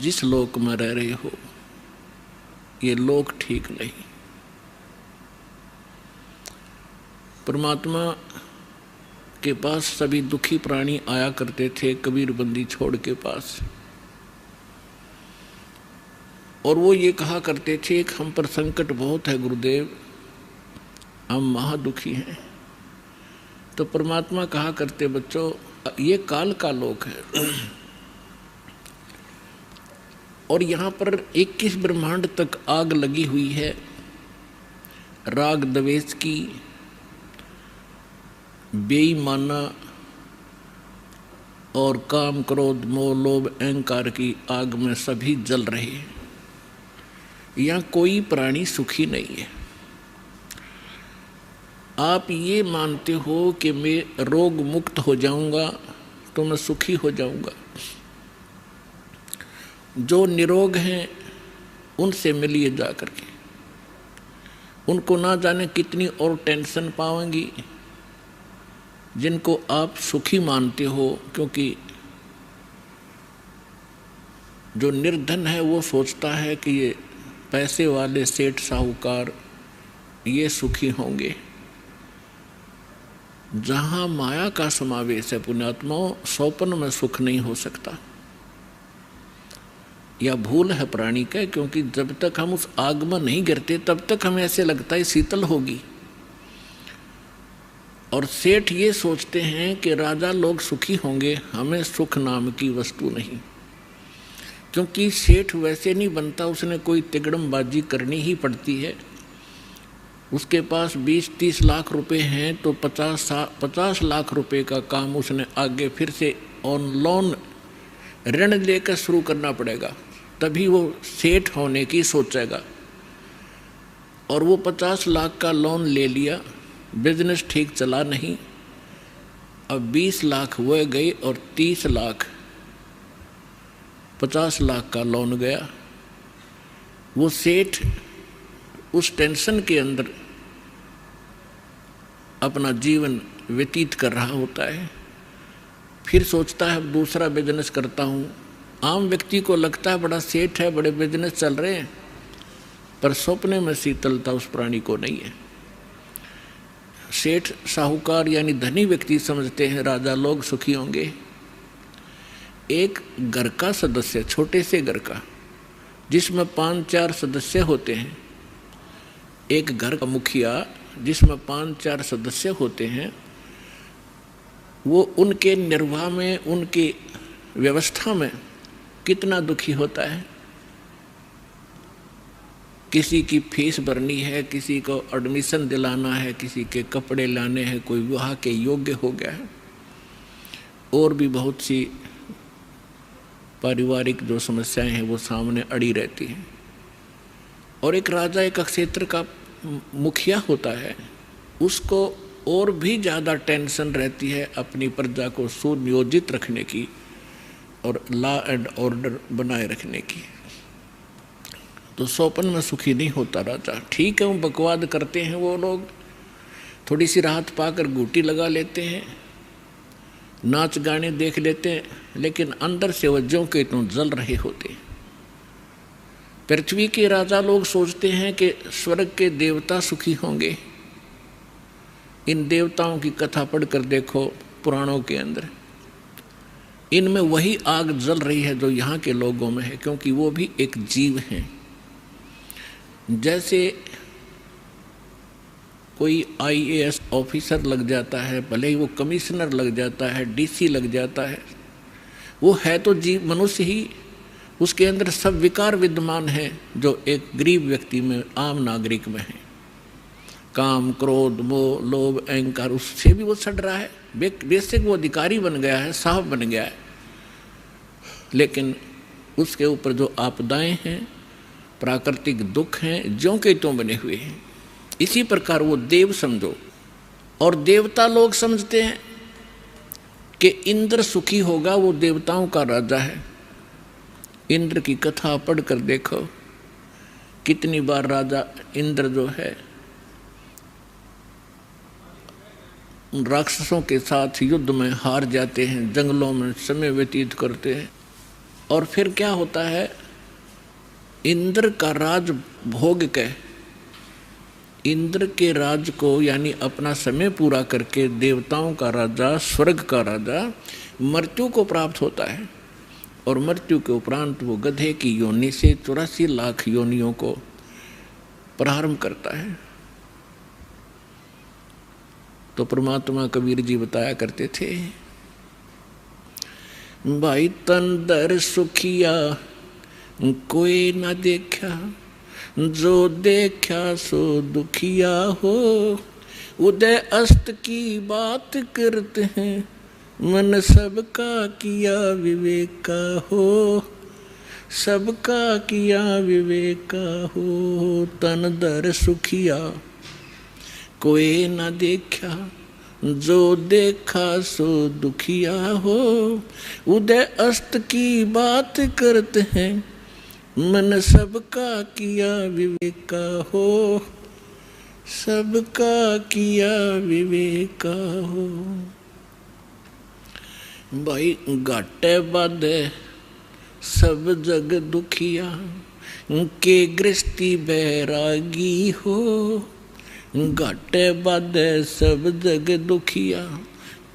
जिस लोक में रह रहे हो ये लोक ठीक नहीं। परमात्मा के पास सभी दुखी प्राणी आया करते थे कबीर बंदी छोड़ के पास, और वो ये कहा करते थे कि हम पर संकट बहुत है गुरुदेव, हम महादुखी हैं। तो परमात्मा कहा करते बच्चों ये काल का लोक है और यहाँ पर 21 ब्रह्मांड तक आग लगी हुई है राग द्वेष की, बेईमाना और काम क्रोध मोह लोभ अहंकार की आग में सभी जल रहे हैं। यहाँ कोई प्राणी सुखी नहीं है। आप ये मानते हो कि मैं रोग मुक्त हो जाऊंगा तो मैं सुखी हो जाऊंगा। जो निरोग हैं उनसे मिलिए जा करके, उनको ना जाने कितनी और टेंशन पाएंगी जिनको आप सुखी मानते हो, क्योंकि जो निर्धन है वो सोचता है कि ये पैसे वाले सेठ साहूकार ये सुखी होंगे। जहाँ माया का समावेश है पुण्यात्माओं, स्वप्न में सुख नहीं हो सकता। यह भूल है प्राणी का, क्योंकि जब तक हम उस आग में नहीं गिरते तब तक हमें ऐसे लगता है शीतल होगी। और सेठ ये सोचते हैं कि राजा लोग सुखी होंगे, हमें सुख नाम की वस्तु नहीं। क्योंकि सेठ वैसे नहीं बनता, उसने कोई तिगड़मबाजी करनी ही पड़ती है। उसके पास 20-30 लाख रुपए हैं तो 50 लाख रुपए का काम उसने आगे फिर से ऑन लोन ऋण लेकर शुरू करना पड़ेगा, तभी वो सेठ होने की सोचेगा। और वो 50 लाख का लोन ले लिया, बिजनेस ठीक चला नहीं, अब 20 लाख वो गए और 30 लाख 50 लाख का लोन गया। वो सेठ उस टेंशन के अंदर अपना जीवन व्यतीत कर रहा होता है। फिर सोचता है दूसरा बिजनेस करता हूँ। आम व्यक्ति को लगता है बड़ा सेठ है, बड़े बिजनेस चल रहे हैं, पर सपने में शीतलता उस प्राणी को नहीं है। सेठ साहूकार यानी धनी व्यक्ति समझते हैं राजा लोग सुखी होंगे। एक घर का सदस्य, छोटे से घर का जिसमें 5-4 सदस्य होते हैं, एक घर का मुखिया जिसमें 5-4 सदस्य होते हैं, वो उनके निर्वाह में, उनकी व्यवस्था में कितना दुखी होता है। किसी की फीस भरनी है, किसी को एडमिशन दिलाना है, किसी के कपड़े लाने हैं, कोई विवाह के योग्य हो गया है, और भी बहुत सी पारिवारिक जो समस्याएं हैं वो सामने अड़ी रहती हैं। और एक राजा एक क्षेत्र का मुखिया होता है, उसको और भी ज़्यादा टेंशन रहती है अपनी प्रजा को सुनियोजित रखने की और लॉ एंड ऑर्डर बनाए रखने की। तो स्वप्न में सुखी नहीं होता राजा। ठीक है, वो बकवाद करते हैं, वो लोग थोड़ी सी राहत पाकर घूटी लगा लेते हैं, नाच गाने देख लेते हैं, लेकिन अंदर से वज्जों के तो जल रहे होते हैं। पृथ्वी के राजा लोग सोचते हैं कि स्वर्ग के देवता सुखी होंगे। इन देवताओं की कथा पढ़कर देखो पुराणों के अंदर, इनमें वही आग जल रही है जो यहाँ के लोगों में है, क्योंकि वो भी एक जीव हैं। जैसे कोई IAS ऑफिसर लग जाता है, भले ही वो कमिश्नर लग जाता है, DC लग जाता है, वो है तो जीव मनुष्य ही, उसके अंदर सब विकार विद्यमान हैं जो एक गरीब व्यक्ति में, आम नागरिक में है। काम क्रोध मोह लोभ अहंकार, उससे भी वो सड़ रहा है। बेसिक वो अधिकारी बन गया है, साहब बन गया है, लेकिन उसके ऊपर जो आपदाएं हैं, प्राकृतिक दुख हैं, ज्यों के त्यों बने हुए हैं। इसी प्रकार वो देव समझो। और देवता लोग समझते हैं कि इंद्र सुखी होगा, वो देवताओं का राजा है। इंद्र की कथा पढ़कर देखो, कितनी बार राजा इंद्र जो है राक्षसों के साथ युद्ध में हार जाते हैं, जंगलों में समय व्यतीत करते हैं। और फिर क्या होता है, इंद्र का राज भोग के, इंद्र के राज को यानी अपना समय पूरा करके देवताओं का राजा, स्वर्ग का राजा मृत्यु को प्राप्त होता है। और मृत्यु के उपरांत वो गधे की योनि से 84 लाख योनियों को प्रारंभ करता है। तो परमात्मा कबीर जी बताया करते थे, भाई तन दर सुखिया कोई न देखा, जो देखा सो दुखिया हो। उदय अस्त की बात करते हैं, मन सबका किया विवेका हो। सबका किया विवेका हो। तन दर सुखिया कोई न देखा, जो देखा सो दुखिया हो। उदय अस्त की बात करते हैं, मन सबका किया विवेका हो। सबका किया विवेका हो। भाई घाटे बाधे सब जग दुखिया, के गृहस्थी बैरागी हो। घाटे बाधे सब जग दुखिया,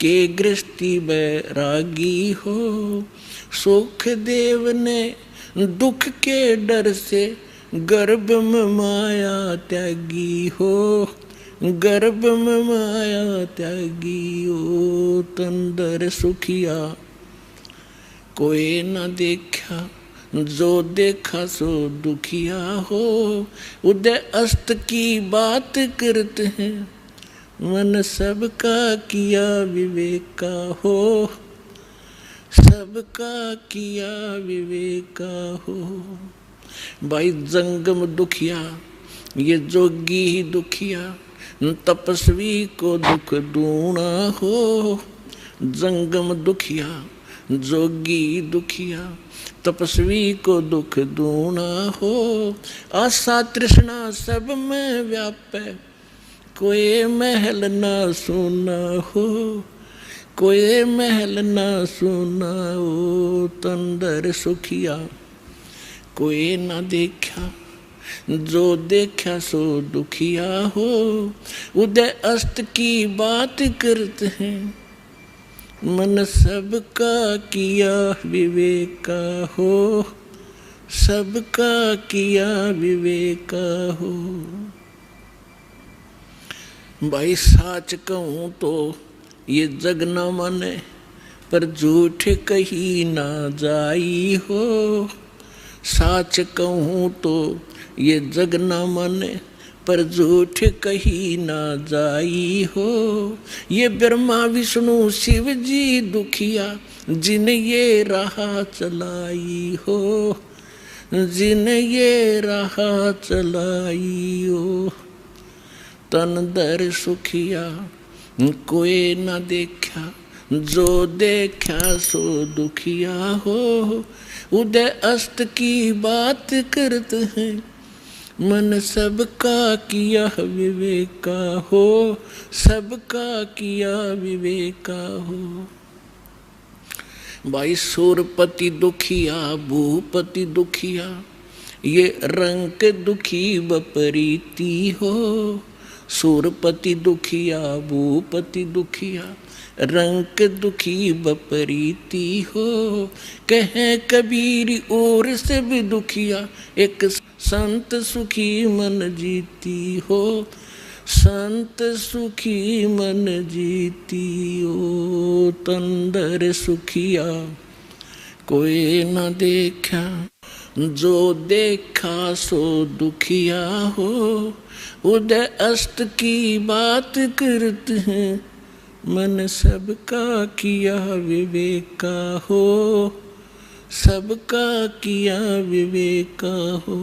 के गृहस्थी बैरागी हो। सुख देव ने दुख के डर से, गर्भ में माया त्यागी हो। गर्भ में माया त्यागी हो। तंदर सुखिया कोई न देखा, जो देखा सो दुखिया हो। उदय अस्त की बात करते हैं, मन सबका किया विवेका हो। सबका किया विवेका हो। भाई जंगम दुखिया, ये जोगी ही दुखिया, तपस्वी को दुख दूना हो। जंगम दुखिया, जोगी दुखिया, तपस्वी को दुख दूना हो। आशा तृष्णा सब में व्यापे, कोई महल ना सुना हो। कोई महल ना सुना हो। तंदर सुखिया कोई ना देखा, जो देखा सो दुखिया हो। उदय अस्त की बात करते हैं, मन सबका किया विवेका हो। सबका किया विवेका हो। भाई साच कहूँ तो ये जग न माने, पर झूठ कही ना जाई हो। साच कहूँ तो ये जग न माने, पर झूठ कही ना जाई हो। ये ब्रह्मा विष्णु शिव जी दुखिया, जिन ये राह चलाई हो। जिन ये राह चलाई हो। तन दर सुखिया कोई न देखा, जो देखा सो दुखिया हो। उदय अस्त की बात करते हैं, मन सबका किया विवेका हो। सबका किया विवेका हो। भाई सूरपति दुखिया, भूपति दुखिया, ये रंग दुखी बपरीती हो। सूरपति दुखिया, भूपति दुखिया, रंग दुखी बपरीती हो। कहे कबीर और से भी दुखिया, एक संत सुखी मन जीती हो। संत सुखी मन जीती हो। तंदर सुखिया कोई न देखा, जो देखा सो दुखिया हो। उदय अस्त की बात करते हैं, मन सबका किया विवेका हो। सबका किया विवेका हो।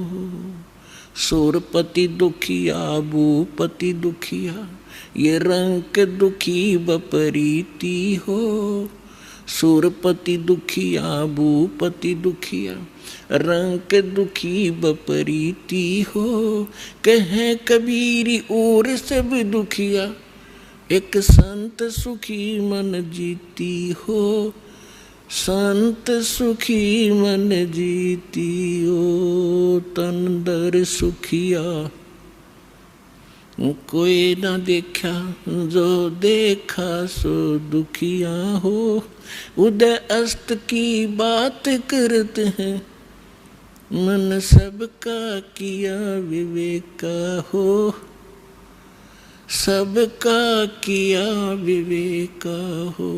सूरपति दुखिया, भूपति दुखिया, ये रंग दुखी बपरीती हो। सूरपति दुखिया, भूपति दुखिया, रंग दुखी बपरीती हो। कहे कबीर और सब दुखिया, एक संत सुखी मन जीती हो। संत सुखी मन जीतियो तन दर सुखिया, कोई ना देखा जो देखा सो दुखिया हो। उदय अस्त की बात करते हैं, मन सबका किया विवेका हो, सबका किया विवेका हो।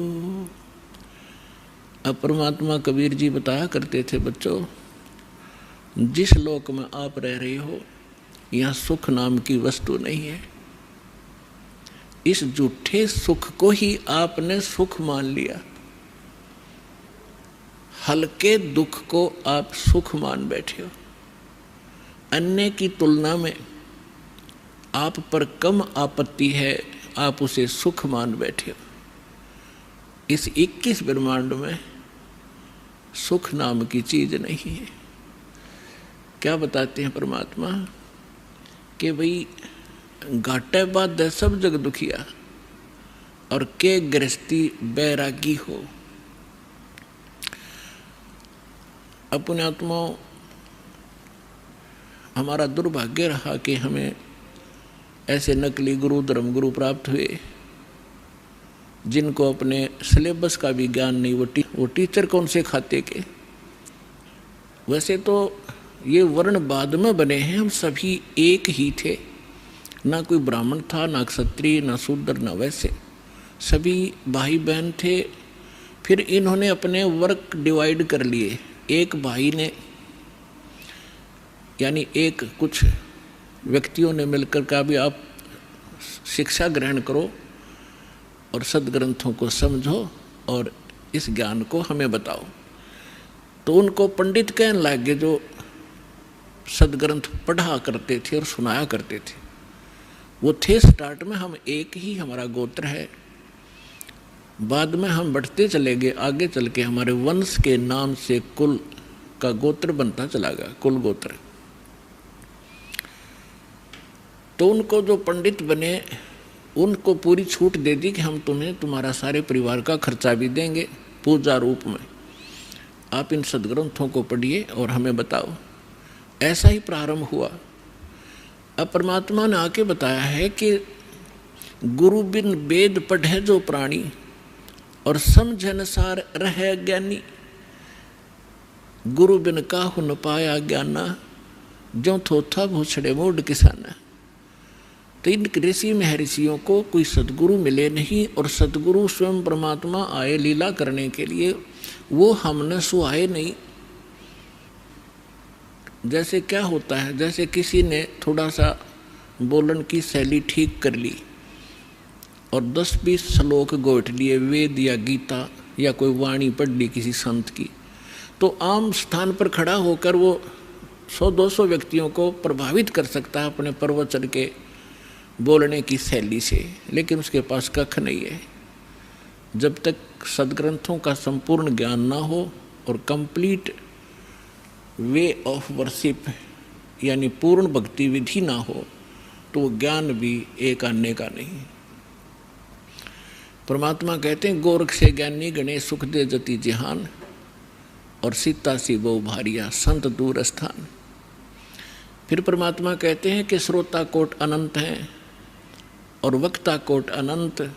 अब परमात्मा कबीर जी बताया करते थे, बच्चों जिस लोक में आप रह रहे हो यहाँ सुख नाम की वस्तु नहीं है। इस झूठे सुख को ही आपने सुख मान लिया, हल्के दुख को आप सुख मान बैठे हो। अन्य की तुलना में आप पर कम आपत्ति है, आप उसे सुख मान बैठे हो। इस 21 ब्रह्मांड में सुख नाम की चीज नहीं है। क्या बताते हैं परमात्मा कि भाई घाटे बाद सब जग दुखिया और के गृहस्थी बैरागी हो। अपने आत्माओं, हमारा दुर्भाग्य रहा कि हमें ऐसे नकली गुरु धर्म गुरु प्राप्त हुए जिनको अपने सिलेबस का भी ज्ञान नहीं। वो टीचर कौन से खाते के। वैसे तो ये वर्ण बाद में बने हैं, हम सभी एक ही थे, ना कोई ब्राह्मण था, ना क्षत्रिय, ना शूद्र, ना वैसे, सभी भाई बहन थे। फिर इन्होंने अपने वर्क डिवाइड कर लिए। एक भाई ने यानी एक कुछ व्यक्तियों ने मिलकर कहा भी आप शिक्षा ग्रहण करो और सदग्रंथों को समझो और इस ज्ञान को हमें बताओ। तो उनको पंडित कहने लगे जो सदग्रंथ पढ़ा करते थे और सुनाया करते थे। वो थे स्टार्ट में हम एक ही, हमारा गोत्र है। बाद में हम बढ़ते चले गए, आगे चल के हमारे वंश के नाम से कुल का गोत्र बनता चला गया, कुल गोत्र। तो उनको जो पंडित बने उनको पूरी छूट दे दी कि हम तुम्हें तुम्हारा सारे परिवार का खर्चा भी देंगे पूजा रूप में, आप इन सदग्रंथों को पढ़िए और हमें बताओ। ऐसा ही प्रारंभ हुआ। अब परमात्मा ने आके बताया है कि गुरु बिन वेद पढ़े जो प्राणी और समझन सार रहे ज्ञानी, गुरु बिन काहु न पाया ज्ञाना, जो थोथा भूछड़े मूड किसाना। तो इन ऋषि महर्षियों को कोई सदगुरु मिले नहीं और सदगुरु स्वयं परमात्मा आए लीला करने के लिए, वो हमने सुहाए नहीं। जैसे क्या होता है, जैसे किसी ने थोड़ा सा बोलन की शैली ठीक कर ली और 10-20 श्लोक गोट लिए वेद या गीता या कोई वाणी पढ़ ली किसी संत की, तो आम स्थान पर खड़ा होकर वो 100-200 व्यक्तियों को प्रभावित कर सकता है अपने प्रवचन के बोलने की शैली से, लेकिन उसके पास कख नहीं है। जब तक सदग्रंथों का संपूर्ण ज्ञान ना हो और कंप्लीट वे ऑफ वर्शिप यानी पूर्ण भक्ति विधि ना हो, तो वो ज्ञान भी एक आने का नहीं। परमात्मा कहते हैं गोरख से ज्ञानी गणे सुख दे जति जिहान, और सीता सी बहु भारिया संत दूर स्थान। फिर परमात्मा कहते हैं कि श्रोता कोट अनंत हैं और वक्ता कोट अनंत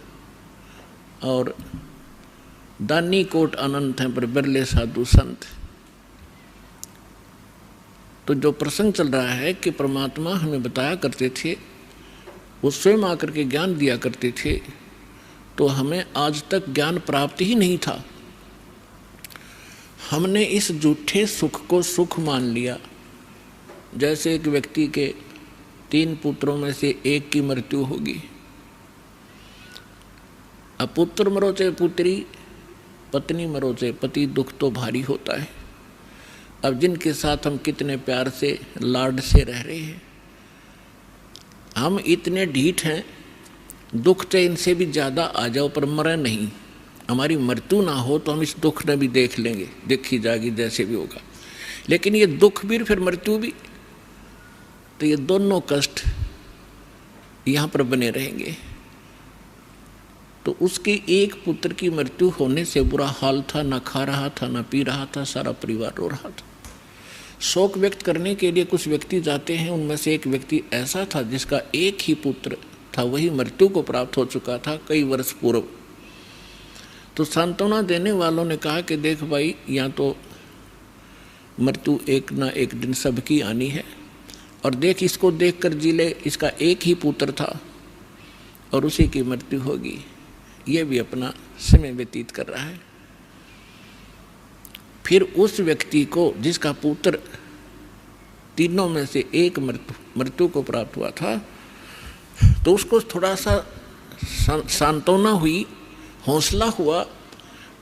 और दानी कोट अनंत हैं, पर बिरले साधु संत। तो जो प्रसंग चल रहा है कि परमात्मा हमें बताया करते थे, वो स्वयं आकर के ज्ञान दिया करते थे, तो हमें आज तक ज्ञान प्राप्त ही नहीं था। हमने इस झूठे सुख को सुख मान लिया। जैसे एक व्यक्ति के 3 पुत्रों में से एक की मृत्यु होगी, अब पुत्र मरो चाहे पुत्री, पत्नी मरो चाहे पति, दुख तो भारी होता है। अब जिनके साथ हम कितने प्यार से लाड से रह रहे हैं, हम इतने ढीठ हैं, दुख चाहे इनसे भी ज़्यादा आ जाओ पर मरे नहीं। हमारी मृत्यु ना हो तो हम इस दुख ने भी देख लेंगे, देखी जाएगी जैसे भी होगा। लेकिन ये दुख भी फिर मृत्यु भी, तो ये दोनों कष्ट यहाँ पर बने रहेंगे। तो उसके एक पुत्र की मृत्यु होने से बुरा हाल था, ना खा रहा था, ना पी रहा था, सारा परिवार रो रहा था। शोक व्यक्त करने के लिए कुछ व्यक्ति जाते हैं, उनमें से एक व्यक्ति ऐसा था जिसका एक ही पुत्र था, वही मृत्यु को प्राप्त हो चुका था कई वर्ष पूर्व। तो सांत्वना देने वालों ने कहा कि देख भाई, यहाँ तो मृत्यु एक ना एक दिन सबकी आनी है, और देख इसको देख कर जी ले, इसका एक ही पुत्र था और उसी की मृत्यु होगी, ये भी अपना समय व्यतीत कर रहा है। फिर उस व्यक्ति को जिसका पुत्र तीनों में से एक मृत्यु को प्राप्त हुआ था, तो उसको थोड़ा सा सांत्वना हुई, हौसला हुआ,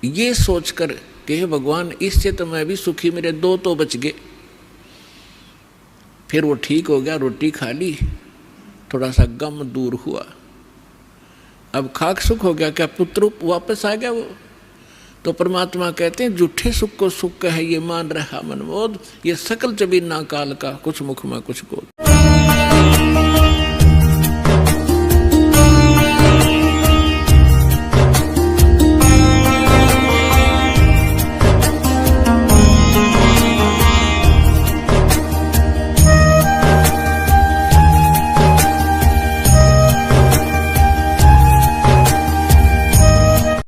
ये सोचकर कि हे भगवान, इससे तो मैं भी सुखी, मेरे दो तो बच गए। फिर वो ठीक हो गया, रोटी खा ली, थोड़ा सा गम दूर हुआ। अब खाक सुख हो गया, क्या पुत्र वापस आ गया वो? तो परमात्मा कहते हैं झूठे सुख को सुख है, ये मान रहा मनमोद, ये सकल जबीना काल का, कुछ मुख में कुछ गोद।